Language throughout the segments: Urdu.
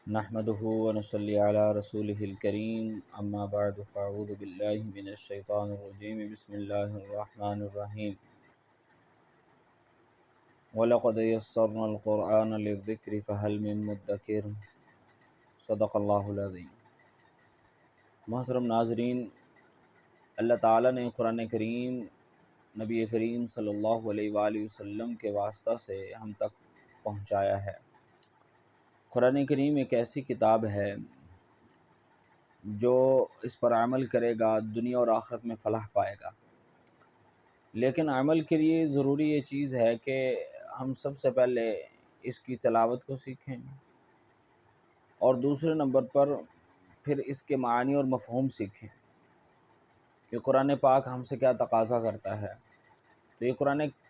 نحمده ونصلي على رسوله الكريم اما بعد فاعوذ بالله من الشيطان الرجيم بسم الله الرحمن الرحيم ولقد يسرنا القرآن للذكر فهل من مدكر صدق اللہ العظیم۔ محترم ناظرین، اللہ تعالیٰ نے قرآن کریم نبی کریم صلی اللہ علیہ وآلہ وسلم کے واسطہ سے ہم تک پہنچایا ہے۔ قرآن کریم ایک ایسی کتاب ہے جو اس پر عمل کرے گا دنیا اور آخرت میں فلاح پائے گا، لیکن عمل کے لیے ضروری یہ چیز ہے کہ ہم سب سے پہلے اس کی تلاوت کو سیکھیں، اور دوسرے نمبر پر پھر اس کے معنی اور مفہوم سیکھیں کہ قرآن پاک ہم سے کیا تقاضا کرتا ہے۔ تو یہ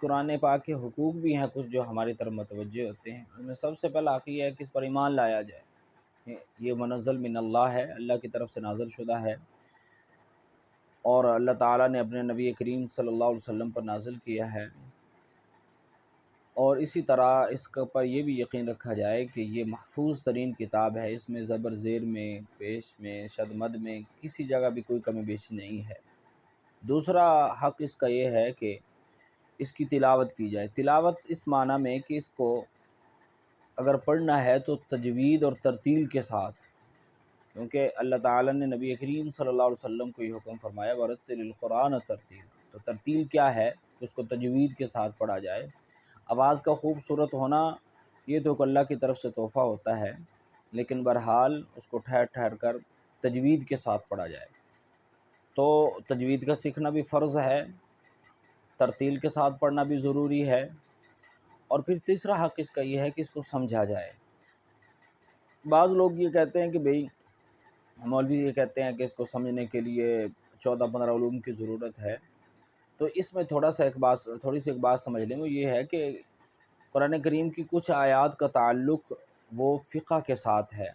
قرآن پاک کے حقوق بھی ہیں کچھ جو ہماری طرف متوجہ ہوتے ہیں۔ ان میں سب سے پہلا حق یہ ہے کہ اس پر ایمان لایا جائے۔ یہ منزل من اللہ ہے، اللہ کی طرف سے نازل شدہ ہے، اور اللہ تعالیٰ نے اپنے نبی کریم صلی اللہ علیہ وسلم پر نازل کیا ہے۔ اور اسی طرح اس پر یہ بھی یقین رکھا جائے کہ یہ محفوظ ترین کتاب ہے، اس میں زبر زیر میں، پیش میں، شد مد میں کسی جگہ بھی کوئی کمی بیشی نہیں ہے۔ دوسرا حق اس کا یہ ہے کہ اس کی تلاوت کی جائے۔ تلاوت اس معنی میں کہ اس کو اگر پڑھنا ہے تو تجوید اور ترتیل کے ساتھ، کیونکہ اللہ تعالیٰ نے نبی کریم صلی اللہ علیہ وسلم کو یہ حکم فرمایا وَرَتِّلِ الْقُرْآنَ ترتیل۔ تو ترتیل کیا ہے کہ اس کو تجوید کے ساتھ پڑھا جائے۔ آواز کا خوبصورت ہونا یہ تو اللہ کی طرف سے تحفہ ہوتا ہے، لیکن بہرحال اس کو ٹھہر ٹھہر کر تجوید کے ساتھ پڑھا جائے۔ تو تجوید کا سیکھنا بھی فرض ہے، ترتیل کے ساتھ پڑھنا بھی ضروری ہے، اور پھر تیسرا حق اس کا یہ ہے کہ اس کو سمجھا جائے۔ بعض لوگ یہ کہتے ہیں کہ بھئی مولوی یہ کہتے ہیں کہ اس کو سمجھنے کے لیے 14-15 علوم کی ضرورت ہے۔ تو اس میں تھوڑی سی ایک بات سمجھ لیں، وہ یہ ہے کہ قرآن کریم کی کچھ آیات کا تعلق وہ فقہ کے ساتھ ہے۔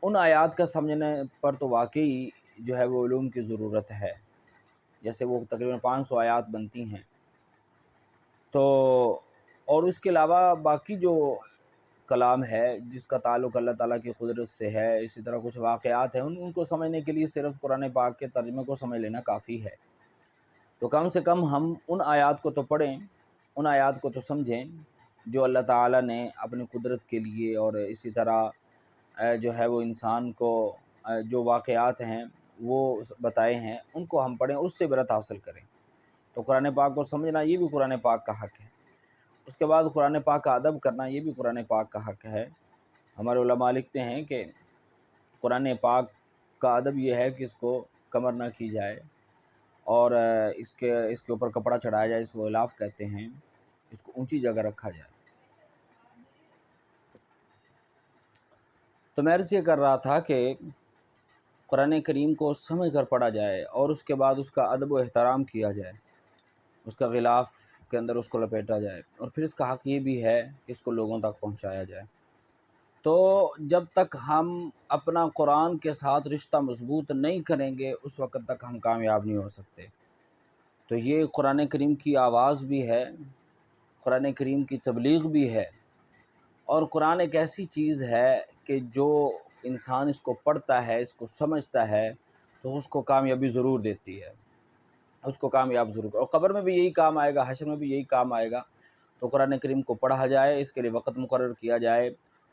ان آیات کا سمجھنے پر تو واقعی جو ہے وہ علوم کی ضرورت ہے، جیسے وہ تقریباً 500 آیات بنتی ہیں۔ تو اور اس کے علاوہ باقی جو کلام ہے جس کا تعلق اللہ تعالیٰ کی قدرت سے ہے، اسی طرح کچھ واقعات ہیں، ان کو سمجھنے کے لیے صرف قرآن پاک کے ترجمے کو سمجھ لینا کافی ہے۔ تو کم سے کم ہم ان آیات کو تو پڑھیں، ان آیات کو تو سمجھیں جو اللہ تعالیٰ نے اپنی قدرت کے لیے، اور اسی طرح جو ہے وہ انسان کو جو واقعات ہیں وہ بتائے ہیں، ان کو ہم پڑھیں، اس سے عبرت حاصل کریں۔ تو قرآن پاک کو سمجھنا یہ بھی قرآن پاک کا حق ہے۔ اس کے بعد قرآن پاک کا ادب کرنا یہ بھی قرآن پاک کا حق ہے۔ ہمارے علماء لکھتے ہیں کہ قرآن پاک کا ادب یہ ہے کہ اس کو کمر نہ کی جائے، اور اس کے اوپر کپڑا چڑھایا جائے، اس کو غلاف کہتے ہیں، اس کو اونچی جگہ رکھا جائے۔ تو میں عرض یہ کر رہا تھا کہ قرآن کریم کو سمجھ کر پڑھا جائے، اور اس کے بعد اس کا ادب و احترام کیا جائے، اس کا غلاف کے اندر اس کو لپیٹا جائے، اور پھر اس کا حق یہ بھی ہے کہ اس کو لوگوں تک پہنچایا جائے۔ تو جب تک ہم اپنا قرآن کے ساتھ رشتہ مضبوط نہیں کریں گے اس وقت تک ہم کامیاب نہیں ہو سکتے۔ تو یہ قرآن کریم کی آواز بھی ہے، قرآن کریم کی تبلیغ بھی ہے، اور قرآن ایک ایسی چیز ہے کہ جو انسان اس کو پڑھتا ہے، اس کو سمجھتا ہے، تو اس کو کامیابی ضرور دیتی ہے، اس کو کامیاب ضرور، اور قبر میں بھی یہی کام آئے گا، حشر میں بھی یہی کام آئے گا۔ تو قرآن کریم کو پڑھا جائے، اس کے لیے وقت مقرر کیا جائے،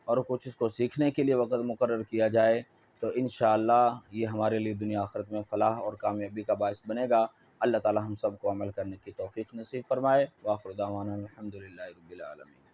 اور کچھ اس کو سیکھنے کے لیے وقت مقرر کیا جائے، تو انشاءاللہ یہ ہمارے لیے دنیا آخرت میں فلاح اور کامیابی کا باعث بنے گا۔ اللہ تعالی ہم سب کو عمل کرنے کی توفیق نصیب فرمائے۔ وآخر دعوانا الحمدللہ رب العالمین۔